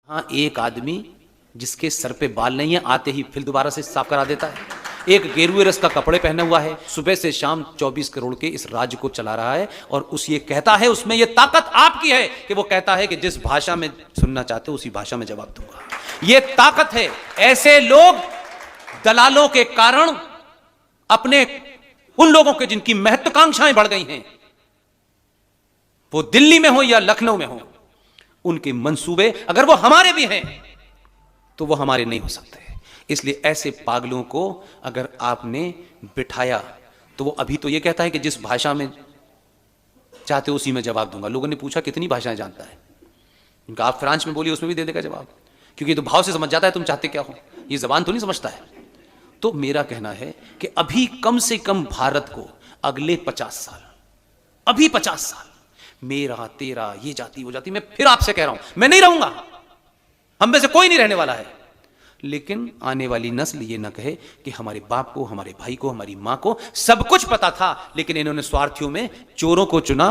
हाँ, एक आदमी जिसके सर पे बाल नहीं है आते ही फिर दोबारा से साफ करा देता है। एक गेरुए रस का कपड़े पहने हुआ है, सुबह से शाम 24 करोड़ के इस राज्य को चला रहा है और उस ये कहता है, उसमें ये ताकत आपकी है कि वो कहता है कि जिस भाषा में सुनना चाहते हो उसी भाषा में जवाब दूंगा। ये ताकत है। ऐसे लोग दलालों के कारण अपने उन लोगों के जिनकी महत्वाकांक्षाएं बढ़ गई हैं, वो दिल्ली में हो या लखनऊ में हो, उनके मंसूबे अगर वो हमारे भी हैं तो वो हमारे नहीं हो सकते। इसलिए ऐसे पागलों को अगर आपने बिठाया तो वो अभी तो ये कहता है कि जिस भाषा में चाहते हो उसी में जवाब दूंगा। लोगों ने पूछा कितनी भाषाएं जानता है, उनका आप फ्रांस में बोलिए उसमें भी दे देगा जवाब, क्योंकि तो भाव से समझ जाता है तुम चाहते क्या हो, ये जबान तो नहीं समझता है। तो मेरा कहना है कि अभी कम से कम भारत को अगले 50 साल, अभी 50 साल, मेरा तेरा ये जाति वो जाति, मैं फिर आपसे कह रहा हूं मैं नहीं रहूंगा, हम में से कोई नहीं रहने वाला है, लेकिन आने वाली नस्ल ये ना कहे कि हमारे बाप को, हमारे भाई को, हमारी मां को सब कुछ पता था लेकिन इन्होंने स्वार्थियों में चोरों को चुना,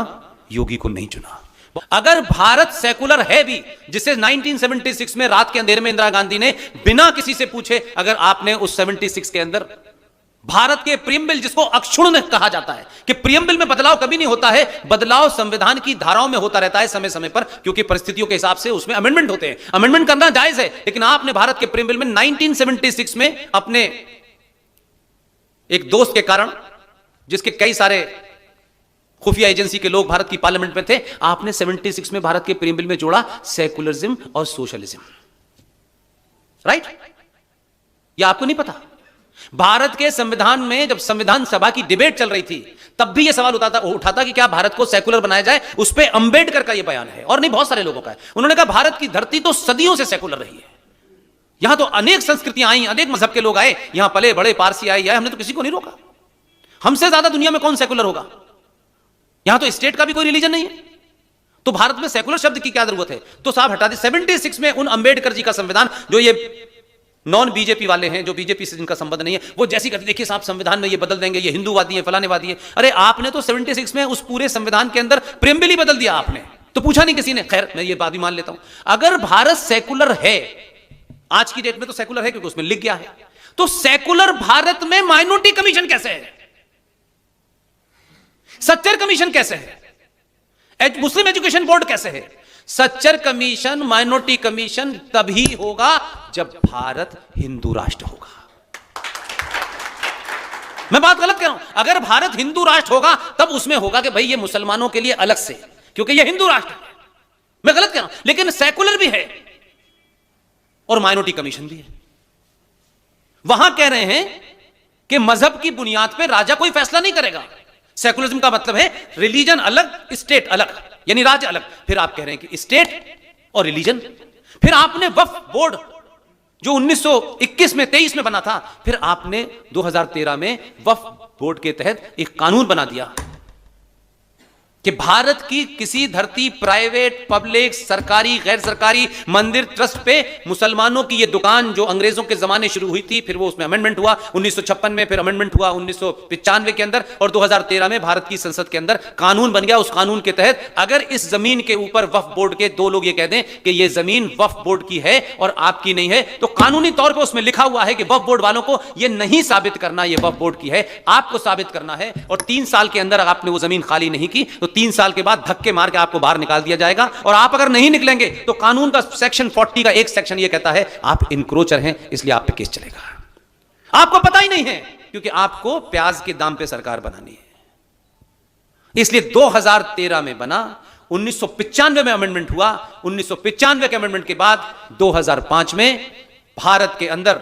योगी को नहीं चुना। अगर भारत सेकुलर है भी, जिसे 1976 में रात के अंधेरे में इंदिरा गांधी ने बिना किसी से पूछे, अगर आपने उस 76 के अंदर भारत के प्रियम्बल, जिसको अक्षुण्ण कहा जाता है कि प्रियम्बल में बदलाव कभी नहीं होता है, बदलाव संविधान की धाराओं में होता रहता है समय समय पर, क्योंकि परिस्थितियों के हिसाब से उसमें अमेंडमेंट होते हैं, अमेंडमेंट करना जायज है। लेकिन आपने भारत के प्रियम्बल में 1976 में अपने एक दोस्त के कारण, जिसके कई सारे खुफिया एजेंसी के लोग भारत की पार्लियामेंट में थे, आपने 76 में भारत के प्रियम्बल में जोड़ा सेकुलरिज्म और सोशलिज्म। राइट? यह आपको नहीं पता? भारत के संविधान में जब संविधान सभा की डिबेट चल रही थी तब भी यह सवाल उठाता कि क्या भारत को सेकुलर बनाया जाए। उस पर अंबेडकर का यह बयान है और नहीं बहुत सारे लोगों का है। उन्होंने कहा भारत की धरती तो सदियों से सेकुलर रही है, यहां तो अनेक संस्कृतियां आई, अनेक मजहब के लोग आए, यहां पले बड़े पारसी आए, हमने तो किसी को नहीं रोका। हमसे ज्यादा दुनिया में कौन सेकुलर होगा? यहां तो स्टेट का भी कोई रिलीजन नहीं है, तो भारत में सेकुलर शब्द की क्या जरूरत है? तो साहब हटा दे। 76 में उन अंबेडकर जी का संविधान, जो ये नॉन बीजेपी वाले हैं, जो बीजेपी से जिनका संबंध नहीं है, वो जैसी करते देखिए साहब संविधान में ये बदल देंगे, ये हिंदूवादी है, फलानेवादी है। अरे आपने तो 76 में उस पूरे संविधान के अंदर प्रियम्बल ही बदल दिया आपने, तो पूछा नहीं किसी ने। खैर मैं ये बात भी मान लेता हूं, अगर भारत सेकुलर है, आज की डेट में तो सेकुलर है क्योंकि उसमें लिख गया है, तो सेकुलर भारत में माइनॉरिटी कमीशन कैसे है? सच्चर कमीशन कैसे है? मुस्लिम एजुकेशन बोर्ड कैसे है? सच्चर कमीशन, माइनॉरिटी कमीशन तभी होगा जब भारत हिंदू राष्ट्र होगा। मैं बात गलत कह रहा हूं? अगर भारत हिंदू राष्ट्र होगा तब उसमें होगा कि भाई ये मुसलमानों के लिए अलग से, क्योंकि ये हिंदू राष्ट्र है। मैं गलत कह रहा हूं? लेकिन सेकुलर भी है और माइनॉरिटी कमीशन भी है। वहां कह रहे हैं कि मजहब की बुनियाद पर राजा कोई फैसला नहीं करेगा। सेकुलरिज्म का मतलब है रिलीजन अलग, स्टेट अलग, यानी राज्य अलग। फिर आप कह रहे हैं कि स्टेट और रिलीजन। फिर आपने वक्फ बोर्ड जो 1921 में 23 में बना था, फिर आपने 2013 में वक्फ बोर्ड के तहत एक कानून बना दिया कि भारत की किसी धरती, प्राइवेट, पब्लिक, सरकारी, गैर सरकारी मंदिर, ट्रस्ट पे मुसलमानों की ये दुकान जो अंग्रेजों के जमाने शुरू हुई थी, फिर वो उसमें अमेंडमेंट हुआ 1956 में, फिर अमेंडमेंट हुआ 1995 के अंदर, और 2013 में भारत की संसद के अंदर कानून बन गया। उस कानून के तहत अगर इस जमीन के ऊपर वक्फ बोर्ड के दो लोग ये कह दें कि ये जमीन वक्फ बोर्ड की है और आपकी नहीं है, तो कानूनी तौर पर उसमें लिखा हुआ है कि वक्फ बोर्ड वालों को ये नहीं साबित करना ये वक्फ बोर्ड की है, आपको साबित करना है। और 3 साल के अंदर आपने वो जमीन खाली नहीं की तो 3 साल के बाद धक्के मार के आपको बाहर निकाल दिया जाएगा। और आप अगर नहीं निकलेंगे तो कानून का सेक्शन 40 का एक सेक्शन यह कहता है आप इनक्रोचर हैं, इसलिए आप पे केस चलेगा। आपको पता ही नहीं है क्योंकि आपको प्याज के दाम पे सरकार बनानी है। इसलिए 2013 में बना, 1995 में अमेंडमेंट हुआ, 1995 के अमेंडमेंट के बाद 2005 में भारत के अंदर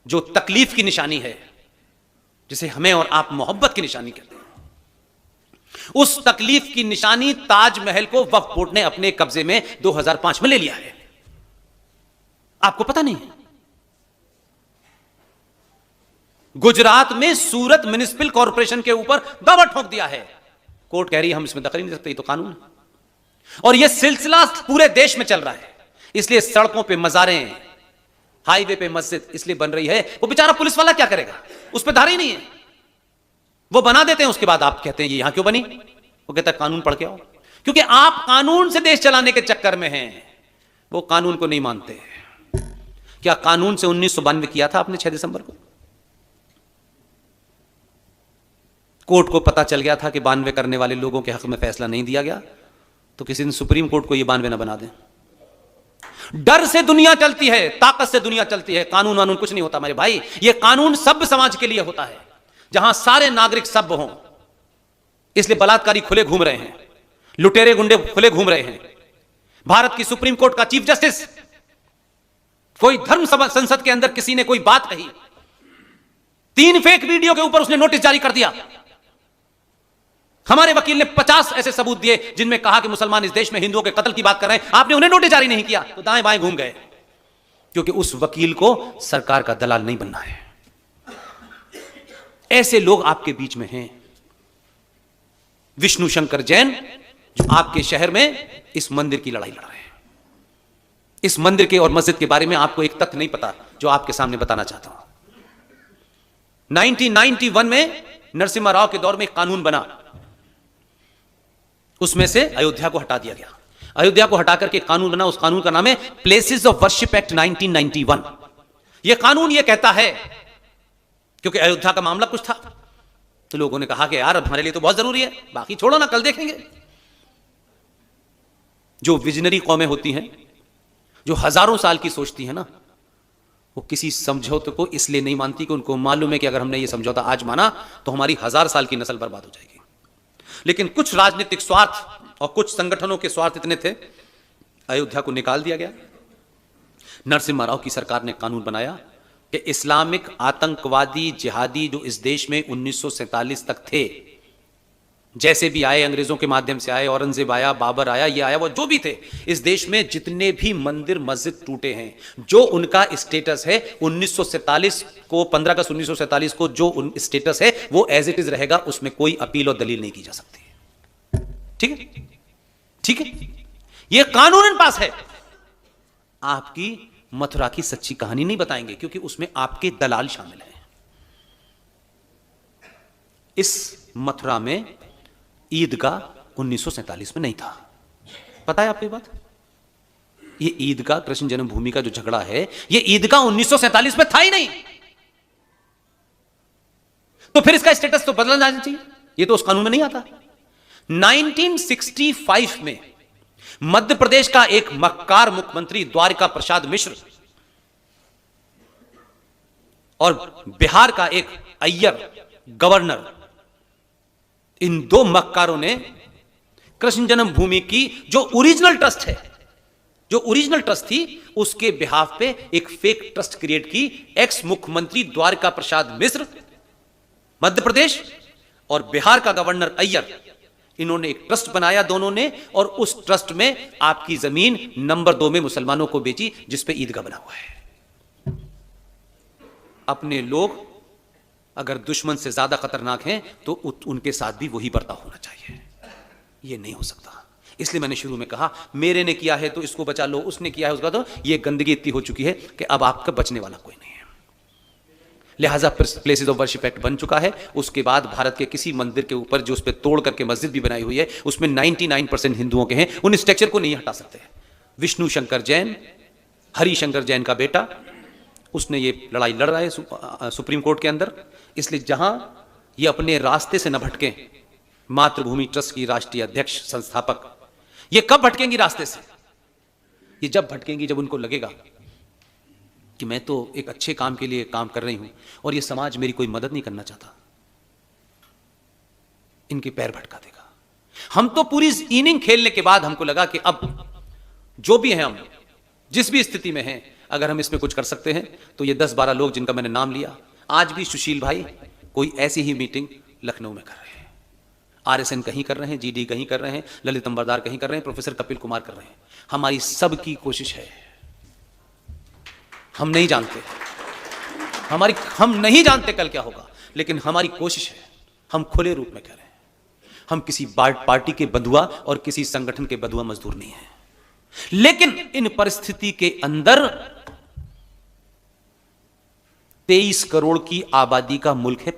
जो तकलीफ की निशानी है, जिसे हमें और आप मोहब्बत की निशानी कहते हैं, उस तकलीफ की निशानी ताजमहल को वक्फ बोर्ड ने अपने कब्जे में 2005 में ले लिया है। आपको पता नहीं है? गुजरात में सूरत म्युनिसिपल कॉर्पोरेशन के ऊपर दावा ठोक दिया है, कोर्ट कह रही है हम इसमें दखल नहीं दे सकते, ये तो कानून है। और यह सिलसिला पूरे देश में चल रहा है। इसलिए सड़कों पे मजारें, हाईवे पे मस्जिद इसलिए बन रही है। वो बेचारा पुलिस वाला क्या करेगा? उस पर धारा ही नहीं है, वो बना देते हैं। उसके बाद आप कहते हैं ये यहां क्यों बनी? वो कहता है कानून पढ़ के आओ, क्योंकि आप कानून से देश चलाने के चक्कर में हैं। वो कानून को नहीं मानते। क्या कानून से 1992 किया था आपने 6 दिसंबर को? कोर्ट को पता चल गया था कि 92 करने वाले लोगों के हक में फैसला नहीं दिया गया, तो किसी दिन सुप्रीम कोर्ट को यह 92 ना बना दें। डर से दुनिया चलती है, ताकत से दुनिया चलती है। कानून वानून कुछ नहीं होता मेरे भाई। यह कानून सभ्य समाज के लिए होता है, जहां सारे नागरिक सभ्य हों। इसलिए बलात्कारी खुले घूम रहे हैं, लुटेरे गुंडे खुले घूम रहे हैं। भारत की सुप्रीम कोर्ट का चीफ जस्टिस, कोई धर्म संसद के अंदर किसी ने कोई बात कही, 3 फेक वीडियो के ऊपर उसने नोटिस जारी कर दिया। हमारे वकील ने 50 ऐसे सबूत दिए जिनमें कहा कि मुसलमान इस देश में हिंदुओं के कत्ल की बात कर रहे हैं, आपने उन्हें नोटिस जारी नहीं किया, तो दाएं बाएं घूम गए। क्योंकि उस वकील को सरकार का दलाल नहीं बनना है। ऐसे लोग आपके बीच में हैं। विष्णु शंकर जैन जो आपके शहर में इस मंदिर की लड़ाई लड़ रहे हैं। इस मंदिर के और मस्जिद के बारे में आपको एक तथ्य नहीं पता जो आपके सामने बताना चाहता हूं। 1991 में नरसिम्हा राव के दौर में एक कानून बना, उसमें से अयोध्या को हटा दिया गया। अयोध्या को हटाकर के कानून बना, उस कानून का नाम है प्लेसेस ऑफ वर्शिप एक्ट 1991। यह कानून यह कहता है, क्योंकि अयोध्या का मामला कुछ था, तो लोगों ने कहा कि यार अब हमारे लिए तो बहुत जरूरी है, बाकी छोड़ो ना, कल देखेंगे। जो विजनरी कौमें होती हैं, जो हजारों साल की सोचती है ना, वो किसी समझौते को इसलिए नहीं मानती कि उनको मालूम है कि अगर हमने ये समझौता आज माना तो हमारी 1000 साल की नस्ल बर्बाद हो जाएगी। लेकिन कुछ राजनीतिक स्वार्थ और कुछ संगठनों के स्वार्थ इतने थे, अयोध्या को निकाल दिया गया। नरसिम्हा राव की सरकार ने कानून बनाया कि इस्लामिक आतंकवादी जिहादी जो इस देश में 1947 तक थे, जैसे भी आए, अंग्रेजों के माध्यम से आए, औरंगजेब आया, बाबर आया, ये आया, वो जो भी थे, इस देश में जितने भी मंदिर मस्जिद टूटे हैं, जो उनका स्टेटस है 1947 को, 15 अगस्त 1947 को जो स्टेटस है वो एज इट इज रहेगा, उसमें कोई अपील और दलील नहीं की जा सकती। ठीक है, ठीक है, ये कानूनन पास है। आपकी मथुरा की सच्ची कहानी नहीं बताएंगे क्योंकि उसमें आपके दलाल शामिल हैं। इस मथुरा में ईदगाह 1947 में नहीं था, पता है आपको ये बात? ये ईदगाह, कृष्ण जन्मभूमि का जो झगड़ा है, ये ईदगाह 1947 में था ही नहीं। तो फिर इसका स्टेटस तो बदलना चाहिए, ये तो उस कानून में नहीं आता। 1965 में मध्य प्रदेश का एक मक्कार मुख्यमंत्री द्वारिका प्रसाद मिश्र और बिहार का एक अय्यर गवर्नर, इन 2 मक्कारों ने कृष्ण जन्मभूमि की जो ओरिजिनल ट्रस्ट है, जो ओरिजिनल ट्रस्ट थी, उसके बिहाफ पे एक फेक ट्रस्ट क्रिएट की। एक्स मुख्यमंत्री द्वारिका प्रसाद मिश्र मध्य प्रदेश और बिहार का गवर्नर अय्यर, इन्होंने एक ट्रस्ट बनाया दोनों ने, और उस ट्रस्ट में आपकी जमीन नंबर 2 में मुसलमानों को बेची, जिसपे ईदगाह बना हुआ है। अपने लोग अगर दुश्मन से ज्यादा खतरनाक हैं तो उनके साथ भी वही बर्ताव होना चाहिए। ये नहीं हो सकता। इसलिए मैंने शुरू में कहा, मेरे ने किया है तो इसको बचा लो, उसने किया है उसका, तो ये गंदगी इतनी हो चुकी है कि अब आपका बचने वाला कोई नहीं है। लिहाजा प्लेसेस ऑफ वर्शिप एक्ट बन चुका है। उसके बाद भारत के किसी मंदिर के ऊपर जो उस पर तोड़ करके मस्जिद भी बनाई हुई है, उसमें 99% हिंदुओं के हैं, उन स्ट्रक्चर को नहीं हटा सकते। विष्णु शंकर जैन, हरिशंकर जैन का बेटा, उसने ये लड़ाई लड़ रहा है सुप्रीम कोर्ट के अंदर। इसलिए जहां ये अपने रास्ते से न भटके, मातृभूमि ट्रस्ट की राष्ट्रीय अध्यक्ष संस्थापक, ये कब भटकेंगी रास्ते से? ये जब भटकेंगी जब उनको लगेगा कि मैं तो एक अच्छे काम के लिए काम कर रही हूं और ये समाज मेरी कोई मदद नहीं करना चाहता। इनके पैर भटका देगा। हम तो पूरी इनिंग खेलने के बाद हमको लगा कि अब जो भी हैं, हम जिस भी स्थिति में हैं, अगर हम इसमें कुछ कर सकते हैं तो ये 10-12 लोग जिनका मैंने नाम लिया, आज भी सुशील भाई कोई ऐसी ही मीटिंग लखनऊ में कर रहे हैं, आरएसएन कहीं कर रहे हैं, जीडी कहीं कर रहे हैं, ललित अंबरदार कहीं कर रहे हैं, प्रोफेसर कपिल कुमार कर रहे हैं। हमारी सबकी कोशिश है, हम नहीं जानते, हम नहीं जानते कल क्या होगा, लेकिन हमारी कोशिश है, हम खुले रूप में कह रहे हैं, हम किसी पार्टी के बंधुआ और किसी संगठन के बंधुआ मजदूर नहीं हैं। लेकिन इन परिस्थिति के अंदर 23 करोड़ की आबादी का मुल्क है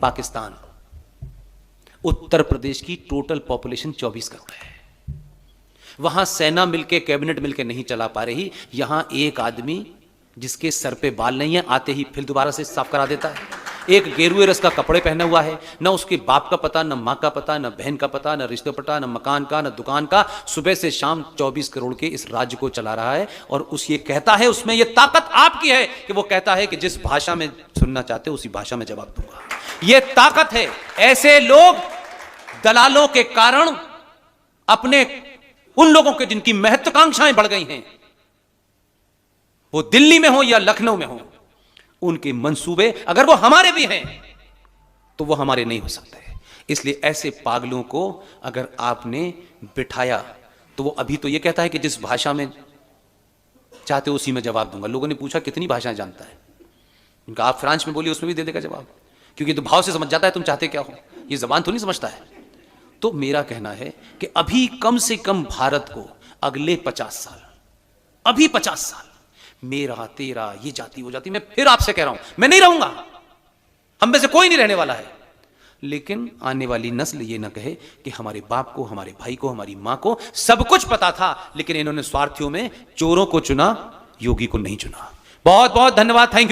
वहां सेना मिलके, कैबिनेट मिलके नहीं चला पा रही। यहां एक आदमी जिसके सर पे बाल नहीं है, आते ही फिर दोबारा से साफ करा देता है। एक गेरुए रस का कपड़े पहना हुआ है, न उसके बाप का पता, न माँ का पता, न बहन का पता, न रिश्ते पता, न मकान का, न दुकान का। सुबह से शाम 24 करोड़ के इस राज्य को चला रहा है। और उस ये कहता है, उसमें ये ताकत आपकी है कि वो कहता है कि जिस भाषा में सुनना चाहते हो उसी भाषा में जवाब दूंगा। ये ताकत है। ऐसे लोग दलालों के कारण अपने उन लोगों के जिनकी महत्वाकांक्षाएं बढ़ गई हैं, वो दिल्ली में हो या लखनऊ में हो, उनके मंसूबे अगर वो हमारे भी हैं तो वो हमारे नहीं हो सकते। इसलिए ऐसे पागलों को अगर आपने बिठाया तो वो अभी तो ये कहता है कि जिस भाषा में चाहते हो उसी में जवाब दूंगा। लोगों ने पूछा कितनी भाषाएं जानता है, उनका आप फ्रांस में बोलिए उसमें भी दे देगा जवाब, क्योंकि तो भाव से समझ जाता है तुम चाहते क्या हो। ये जबान तो नहीं समझता है। तो मेरा कहना है कि अभी कम से कम भारत को अगले 50 साल, अभी 50 साल, मेरा तेरा, ये जाति वो जाति, मैं फिर आपसे कह रहा हूं मैं नहीं रहूंगा, हम में से कोई नहीं रहने वाला है। लेकिन आने वाली नस्ल ये ना कहे कि हमारे बाप को, हमारे भाई को, हमारी मां को सब कुछ पता था, लेकिन इन्होंने स्वार्थियों में चोरों को चुना, योगी को नहीं चुना। बहुत बहुत धन्यवाद। Thank you.